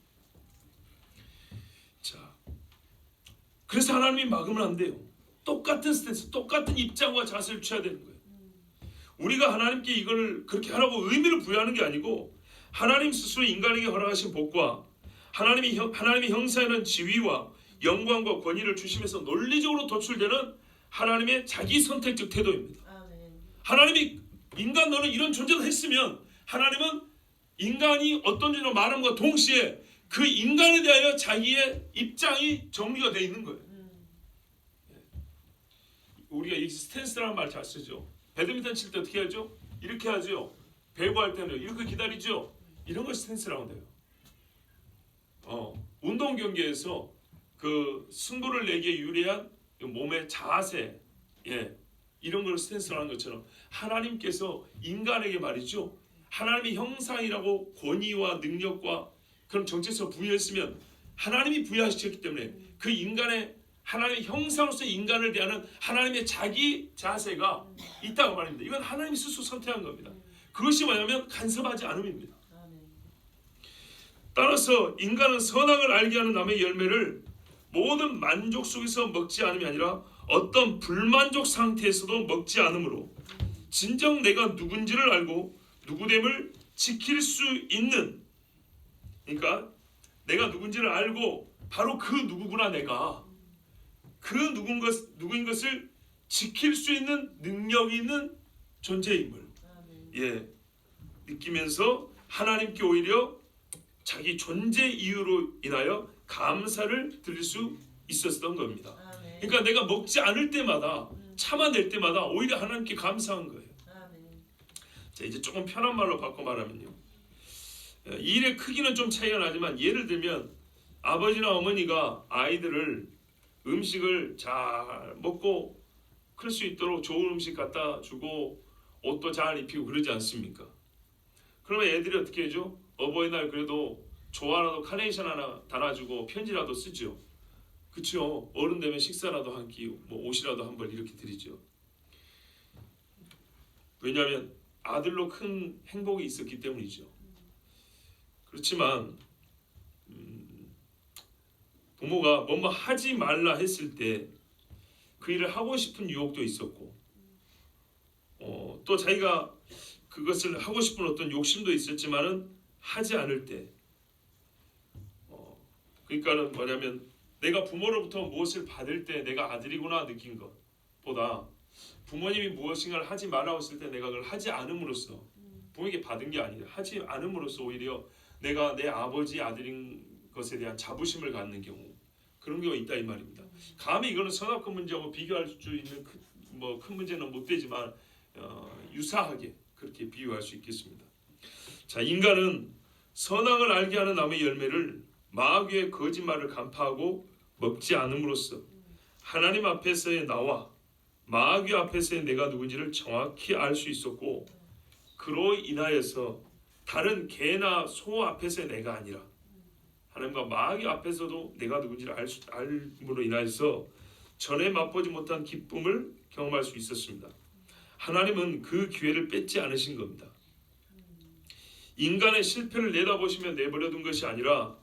A: 자, 그래서 하나님이 막으면 안 돼요. 똑같은 스탠스, 똑같은 입장과 자세를 취해야 되는 거예요. 우리가 하나님께 이걸 그렇게 하라고 의미를 부여하는 게 아니고 하나님 스스로 인간에게 허락하신 복과 하나님의 형상에는 지위와 영광과 권위를 주시면서 논리적으로 도출되는 하나님의 자기 선택적 태도입니다. 하나님이 인간 너는 이런 존재를 했으면 하나님은 인간이 어떤 존재로 말함과 동시에 그 인간에 대하여 자기의 입장이 정리가 되어 있는 거예요. 우리가 이 스탠스라는 말 잘 쓰죠. 배드민턴 칠 때 어떻게 하죠? 이렇게 하죠. 배구할 때는 이렇게 기다리죠. 이런 걸 스탠스라고 해요. 운동 경기에서 그 승부를 내기에 유리한 몸의 자세, 이런 걸 스탠스라는 것처럼 하나님께서 인간에게 말이죠. 하나님의 형상이라고 권위와 능력과 그런 정체성을 부여했으면 하나님이 부여하셨기 때문에 그 인간의 하나님의 형상으로서 인간을 대하는 하나님의 자기 자세가 있다고 말입니다. 이건 하나님이 스스로 선택한 겁니다. 그것이 뭐냐면 간섭하지 않음입니다. 따라서 인간은 선악을 알게 하는 남의 열매를 모든 만족 속에서 먹지 않음이 아니라 어떤 불만족 상태에서도 먹지 않으므로 진정 내가 누군지를 알고 누구됨을 지킬 수 있는, 그러니까 내가 누군지를 알고 바로 그 누구구나, 내가 그 누구인 것을 지킬 수 있는 능력이 있는 존재임을 느끼면서 하나님께 오히려 자기 존재 이유로 인하여 감사를 드릴 수 있었던 겁니다. 그러니까 내가 먹지 않을 때마다 참아낼 때마다 오히려 하나님께 감사한 거예요. 자, 이제 조금 편한 말로 바꿔 말하면요, 이 일의 크기는 좀 차이가 나지만 예를 들면 아버지나 어머니가 아이들을 음식을 잘 먹고 클 수 있도록 좋은 음식 갖다 주고 옷도 잘 입히고 그러지 않습니까? 그러면 애들이 어떻게 해줘? 어버이날 그래도 조화라도 카네이션 하나 달아주고 편지라도 쓰죠. 그렇죠? 어른 되면 식사라도 한 끼, 뭐 옷이라도 한 벌 이렇게 드리죠. 왜냐하면 아들로 큰 행복이 있었기 때문이죠. 그렇지만 부모가 뭐뭐 하지 말라 했을 때 그 일을 하고 싶은 유혹도 있었고, 또 자기가 그것을 하고 싶은 어떤 욕심도 있었지만은 하지 않을 때, 그러니까는 뭐냐면 내가 부모로부터 무엇을 받을 때 내가 아들이구나 느낀 것보다 부모님이 무엇인가를 하지 말라고 했을 때 내가 그걸 하지 않음으로써 부모에게 받은 게 아니라 하지 않음으로써 오히려 내가 내 아버지 아들인 것에 대한 자부심을 갖는 경우, 그런 경우가 있다 이 말입니다. 감히 이거는 선악과 문제하고 비교할 수 있는 큰 문제는 못 되지만 유사하게 그렇게 비유할 수 있겠습니다. 자, 인간은 선악을 알게 하는 나무의 열매를 마귀의 거짓말을 간파하고 먹지 않음으로써 하나님 앞에서의 나와 마귀 앞에서의 내가 누군지를 정확히 알 수 있었고, 그로 인하여서 다른 개나 소 앞에서의 내가 아니라 하나님과 마귀 앞에서도 내가 누군지를 알므로 인하여서 전에 맛보지 못한 기쁨을 경험할 수 있었습니다. 하나님은 그 기회를 뺏지 않으신 겁니다. 인간의 실패를 내다보시며 내버려둔 것이 아니라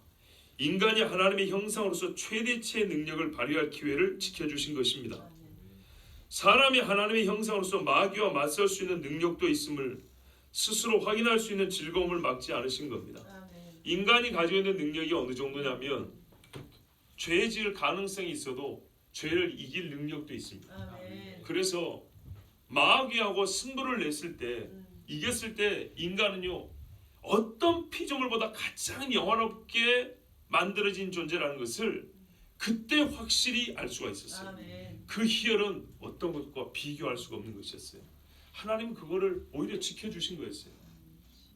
A: 인간이 하나님의 형상으로서 최대치의 능력을 발휘할 기회를 지켜주신 것입니다. 사람이 하나님의 형상으로서 마귀와 맞설 수 있는 능력도 있음을 스스로 확인할 수 있는 즐거움을 막지 않으신 겁니다. 인간이 가지고 있는 능력이 어느 정도냐면 죄 지을 가능성이 있어도 죄를 이길 능력도 있습니다. 그래서 마귀하고 승부를 냈을 때, 이겼을 때 인간은요, 어떤 피조물보다 가장 영원롭게 만들어진 존재라는 것을 그때 확실히 알 수가 있었어요. 그 희열은 어떤 것과 비교할 수가 없는 것이었어요. 하나님은 그거를 오히려 지켜주신 거였어요.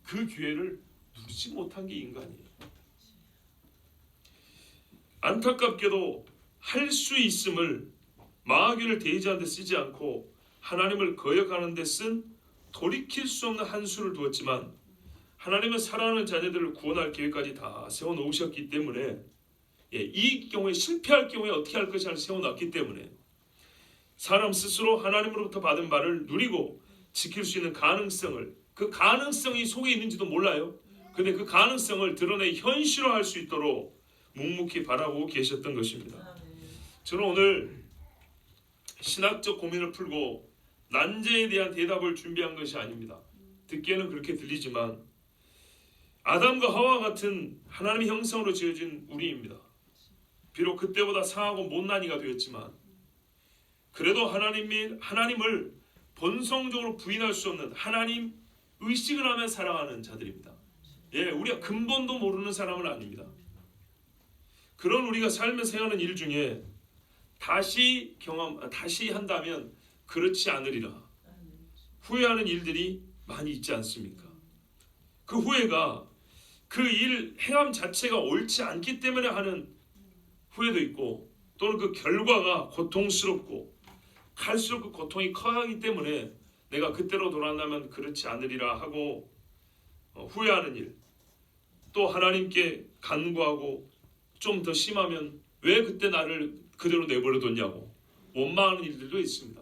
A: 그 기회를 누리지 못한 게 인간이에요. 안타깝게도 할 수 있음을 마귀를 대의자한 데 쓰지 않고 하나님을 거역하는 데 쓴 돌이킬 수 없는 한 수를 두었지만, 하나님은 사랑하는 자녀들을 구원할 계획까지 다 세워놓으셨기 때문에, 이 경우에 실패할 경우에 어떻게 할 것인가를 세워놨기 때문에 사람 스스로 하나님으로부터 받은 바를 누리고 지킬 수 있는 가능성을, 그 가능성이 속에 있는지도 몰라요. 근데 그 가능성을 드러내 현실화할 수 있도록 묵묵히 바라고 계셨던 것입니다. 저는 오늘 신학적 고민을 풀고 난제에 대한 대답을 준비한 것이 아닙니다. 듣기에는 그렇게 들리지만 아담과 하와 같은 하나님의 형상으로 지어진 우리입니다. 비록 그때보다 상하고 못난 이가 되었지만 그래도 하나님을 본성적으로 부인할 수 없는 하나님 의식을 하며 사랑하는 자들입니다. 예, 우리가 근본도 모르는 사람은 아닙니다. 그런 우리가 살면서 하는 일 중에 다시 한다면 그렇지 않으리라 후회하는 일들이 많이 있지 않습니까? 그 후회가 그 일 행함 자체가 옳지 않기 때문에 하는 후회도 있고, 또는 그 결과가 고통스럽고 갈수록 그 고통이 커가기 때문에 내가 그때로 돌아간다면 그렇지 않으리라 하고 후회하는 일, 또 하나님께 간구하고 좀 더 심하면 왜 그때 나를 그대로 내버려뒀냐고 원망하는 일들도 있습니다.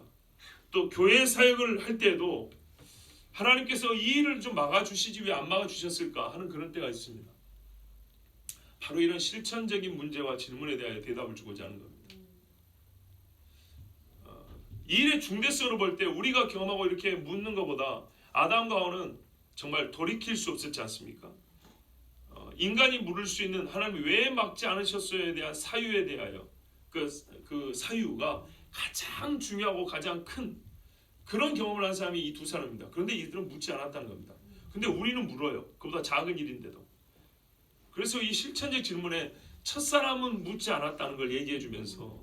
A: 또 교회 사역을 할 때에도 하나님께서 이 일을 좀 막아주시지 왜 안 막아주셨을까 하는 그런 때가 있습니다. 바로 이런 실천적인 문제와 질문에 대하여 대답을 주고자 하는 겁니다. 이 일의 중대성으로 볼 때 우리가 경험하고 이렇게 묻는 것보다 아담과 하와는 정말 돌이킬 수 없었지 않습니까? 인간이 물을 수 있는 하나님이 왜 막지 않으셨어에 대한 사유에 대하여 그 사유가 가장 중요하고 가장 큰 그런 경험을 한 사람이 이 두 사람입니다. 그런데 이들은 묻지 않았다는 겁니다. 근데 우리는 물어요. 그보다 작은 일인데도. 그래서 이 실천적 질문에 첫사람은 묻지 않았다는 걸 얘기해 주면서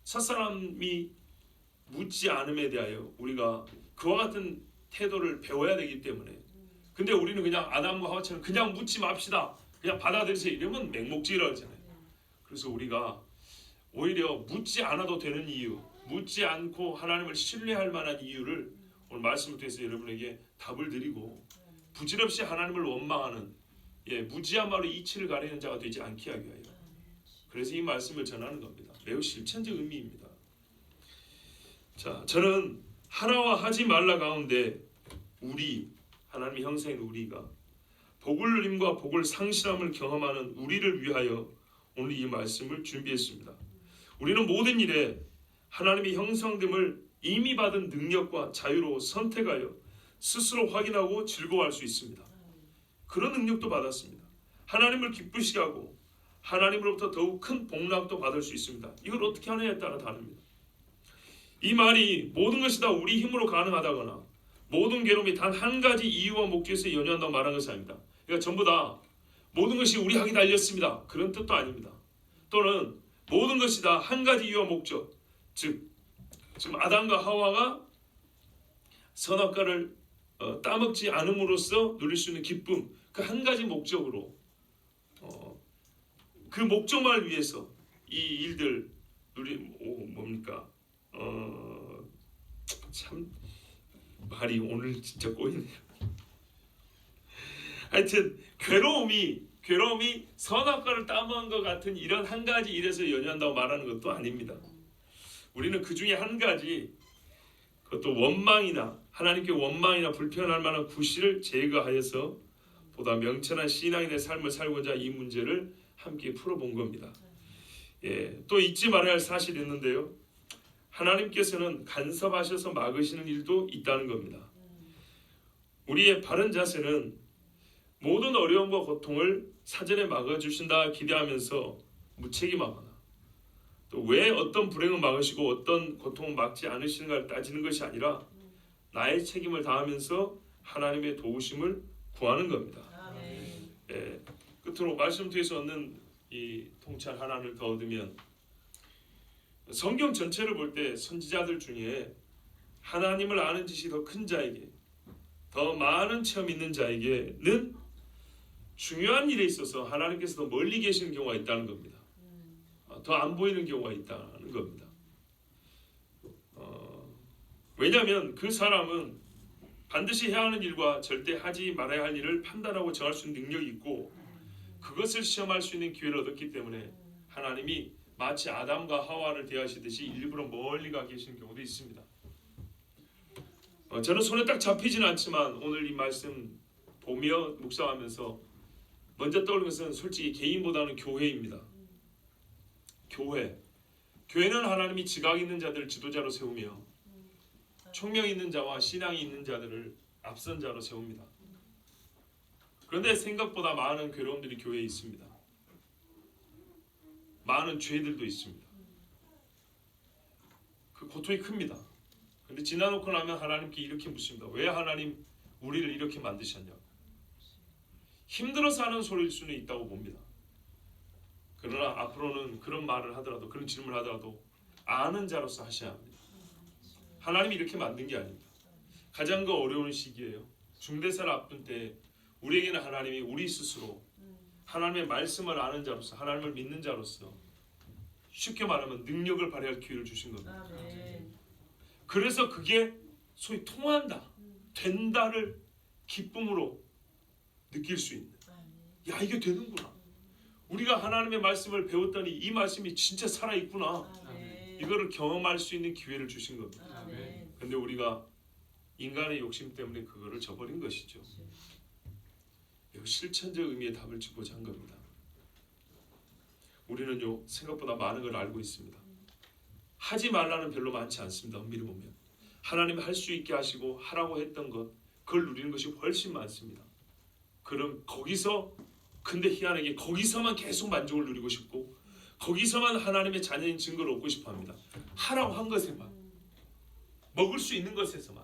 A: 첫사람이 묻지 않음에 대하여 우리가 그와 같은 태도를 배워야 되기 때문에, 근데 우리는 그냥 아담과 하와처럼 그냥 묻지 맙시다, 그냥 받아들이세요 이러면 맹목적이라고 하잖아요. 그래서 우리가 오히려 묻지 않아도 되는 이유, 묻지 않고 하나님을 신뢰할 만한 이유를 오늘 말씀을 통해서 여러분에게 답을 드리고, 부질없이 하나님을 원망하는 무지한 말로 이치를 가리는 자가 되지 않게 하기 위하여 그래서 이 말씀을 전하는 겁니다. 매우 실천적 의미입니다. 자, 저는 하라와 하지 말라 가운데 우리 하나님의 형상인 우리가 복을 누림과 복을 상실함을 경험하는 우리를 위하여 오늘 이 말씀을 준비했습니다. 우리는 모든 일에 하나님의 형상됨을 이미 받은 능력과 자유로 선택하여 스스로 확인하고 즐거워할 수 있습니다. 그런 능력도 받았습니다. 하나님을 기쁘시게 하고 하나님으로부터 더욱 큰 복락도 받을 수 있습니다. 이걸 어떻게 하느냐에 따라 다릅니다. 이 말이 모든 것이 다 우리 힘으로 가능하다거나 모든 괴로움이 단 한 가지 이유와 목적에서 연연한다고 말하는 것이 아닙니다. 그러니까 전부 다 모든 것이 우리 학이 달렸습니다, 그런 뜻도 아닙니다. 또는 모든 것이 다 한 가지 이유와 목적, 즉 지금 아담과 하와가 선악과를 따먹지 않음으로써 누릴 수 있는 기쁨, 그 한 가지 목적으로 그 목적만을 위해서 이 일들 뭡니까? 참 말이 오늘 진짜 꼬이네요. 하여튼 괴로움이 선악과를 따먹은 것 같은 이런 한 가지 일에서 연연한다고 말하는 것도 아닙니다. 우리는 그 중에 한 가지, 그것도 하나님께 원망이나 불평할 만한 구실을 제거하여서 보다 명철한 신앙인의 삶을 살고자 이 문제를 함께 풀어본 겁니다. 또 잊지 말아야 할 사실이 있는데요. 하나님께서는 간섭하셔서 막으시는 일도 있다는 겁니다. 우리의 바른 자세는 모든 어려움과 고통을 사전에 막아주신다 기대하면서 무책임하거나 또 왜 어떤 불행을 막으시고 어떤 고통을 막지 않으시는가를 따지는 것이 아니라 나의 책임을 다하면서 하나님의 도우심을 구하는 겁니다. 끝으로 말씀 통해서 얻는 이 통찰 하나를 더 얻으면, 성경 전체를 볼 때 선지자들 중에 하나님을 아는 지식이 더 큰 자에게, 더 많은 체험이 있는 자에게는 중요한 일에 있어서 하나님께서 더 멀리 계시는 경우가 있다는 겁니다. 더 안 보이는 경우가 있다는 겁니다. 왜냐하면 그 사람은 반드시 해야 하는 일과 절대 하지 말아야 할 일을 판단하고 정할 수 있는 능력이 있고 그것을 시험할 수 있는 기회를 얻었기 때문에 하나님이 마치 아담과 하와를 대하시듯이 일부러 멀리 가 계시는 경우도 있습니다. 저는 손에 딱 잡히지는 않지만 오늘 이 말씀 보며 묵상하면서 먼저 떠오르는 것은 솔직히 개인보다는 교회입니다. 교회는 하나님이 지각 있는 자들을 지도자로 세우며 총명 있는 자와 신앙이 있는 자들을 앞선 자로 세웁니다. 그런데 생각보다 많은 괴로움들이 교회에 있습니다. 많은 죄들도 있습니다. 그 고통이 큽니다. 그런데 지나놓고 나면 하나님께 이렇게 묻습니다. 왜 하나님 우리를 이렇게 만드셨냐고. 힘들어서 하는 소리일 수는 있다고 봅니다. 그러나 앞으로는 그런 말을 하더라도, 그런 질문을 하더라도 아는 자로서 하셔야 합니다. 하나님이 이렇게 만든 게 아닙니다. 가장 그 어려운 시기예요. 중대사를 앞둔 때 우리에게는 하나님이 우리 스스로 하나님의 말씀을 아는 자로서, 하나님을 믿는 자로서 쉽게 말하면 능력을 발휘할 기회를 주신 겁니다. 그래서 그게 소위 통한다, 된다를 기쁨으로 느낄 수 있는, 야 이게 되는구나, 우리가 하나님의 말씀을 배웠더니 이 말씀이 진짜 살아있구나, 이거를 경험할 수 있는 기회를 주신 겁니다. 그런데 우리가 인간의 욕심 때문에 그거를 저버린 것이죠. 실천적 의미의 답을 주고자 한 겁니다. 우리는요 생각보다 많은 걸 알고 있습니다. 하지 말라는 별로 많지 않습니다. 엄밀히 보면 하나님이 할 수 있게 하시고 하라고 했던 것, 그걸 누리는 것이 훨씬 많습니다. 그럼 거기서, 근데 희한하게 거기서만 계속 만족을 누리고 싶고 거기서만 하나님의 자녀인 증거를 얻고 싶어합니다. 하라고 한 것에만, 먹을 수 있는 것에서만.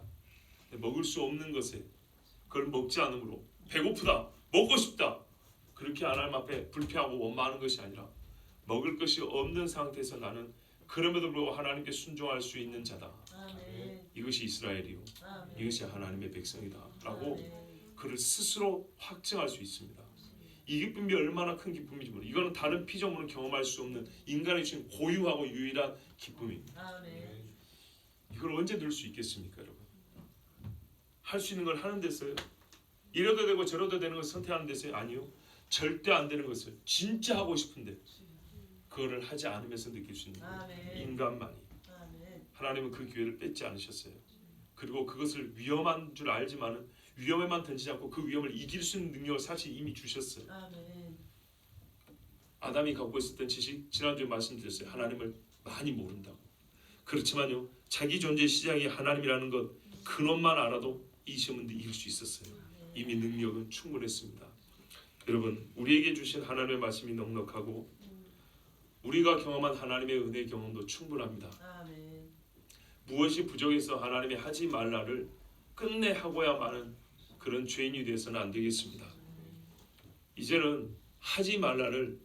A: 먹을 수 없는 것에 그걸 먹지 않으므로 배고프다, 먹고 싶다, 그렇게 하나님 앞에 불평하고 원망하는 것이 아니라 먹을 것이 없는 상태에서 나는 그럼에도 불구하고 하나님께 순종할 수 있는 자다. 이것이 이스라엘이요, 이것이 하나님의 백성이다 라고 그를 스스로 확증할 수 있습니다. 이 기쁨이 얼마나 큰 기쁨인지 모르겠어요. 이거는 다른 피조물은 경험할 수 없는 인간이 주신 고유하고 유일한 기쁨입니다. 이걸 언제 누릴 수 있겠습니까, 여러분? 할 수 있는 걸 하는 데서요, 이래도 되고 저래도 되는 걸 선택하는 데서요, 아니요, 절대 안 되는 것을 진짜 하고 싶은데 그거를 하지 않으면서 느낄 수 있는 거예요. 인간만이. 하나님은 그 기회를 뺏지 않으셨어요. 그리고 그것을 위험한 줄 알지만은 위험에만 던지지 않고 그 위험을 이길 수 있는 능력을 사실 이미 주셨어요. 아담이 갖고 있었던 지식, 지난주에 말씀드렸어요. 하나님을 많이 모른다고. 그렇지만요, 자기 존재의 시작이 하나님이라는 것, 근원만 알아도 이 시험은 이길 수 있었어요. 이미 능력은 충분했습니다. 여러분, 우리에게 주신 하나님의 말씀이 넉넉하고 우리가 경험한 하나님의 은혜 경험도 충분합니다. 무엇이 부족해서 하나님이 하지 말라를 끝내 하고야만은 그런 죄인이 되어서는 안 되겠습니다. 이제는 하지 말라를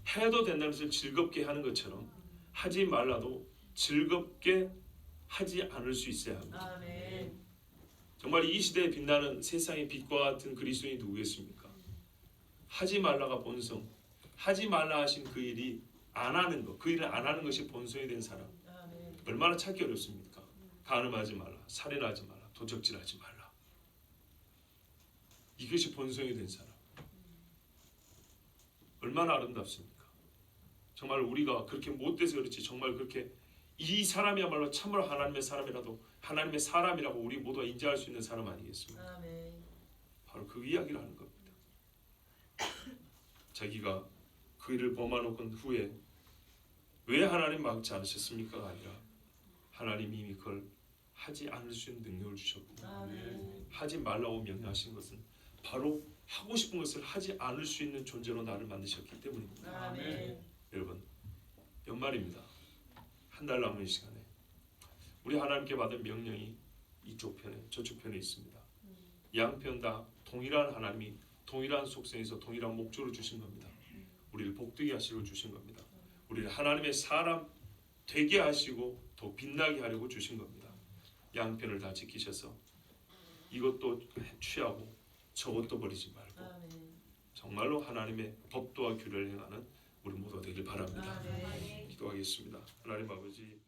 A: 해도 된다는 것을 즐겁게 하는 것처럼 하지 말라도 즐겁게 하지 않을 수 있어야 합니다. 정말 이 시대에 빛나는 세상의 빛과 같은 그리스도인이 누구겠습니까? 하지 말라가 본성, 하지 말라 하신 그 일이 안 하는 것, 그 일을 안 하는 것이 본성이 된 사람, 얼마나 찾기 어렵습니까? 간음하지 말라, 살인하지 말라, 도적질하지 말라, 이것이 본성이 된 사람, 얼마나 아름답습니까? 정말 우리가 그렇게 못돼서 그렇지, 정말 그렇게 이 사람이야말로 참으로 하나님의 사람이라도 하나님의 사람이라고 우리 모두가 인정할 수 있는 사람 아니겠습니까? 바로 그 이야기를 하는 겁니다. 자기가 그 일을 범하놓은 후에 왜 하나님 막지 않으셨습니까가 아니라 하나님이 이미 그걸 하지 않을 수 있는 능력을 주셨고, 하지 말라고 명령하신 것은 바로 하고 싶은 것을 하지 않을 수 있는 존재로 나를 만드셨기 때문입니다. 여러분, 연말입니다. 한 달 남은 시간에 우리 하나님께 받은 명령이 이쪽 편에 저쪽 편에 있습니다. 양편 다 동일한 하나님이 동일한 속성에서 동일한 목적으로 주신 겁니다. 우리를 복되게 하시고 주신 겁니다. 우리를 하나님의 사람 되게 하시고 더 빛나게 하려고 주신 겁니다. 양편을 다 지키셔서 이것도 취하고 저것도 버리지 말고 정말로 하나님의 법도와 규례를 행하는 우리 모두가 되길 바랍니다. 기도하겠습니다. 하나님 아버지,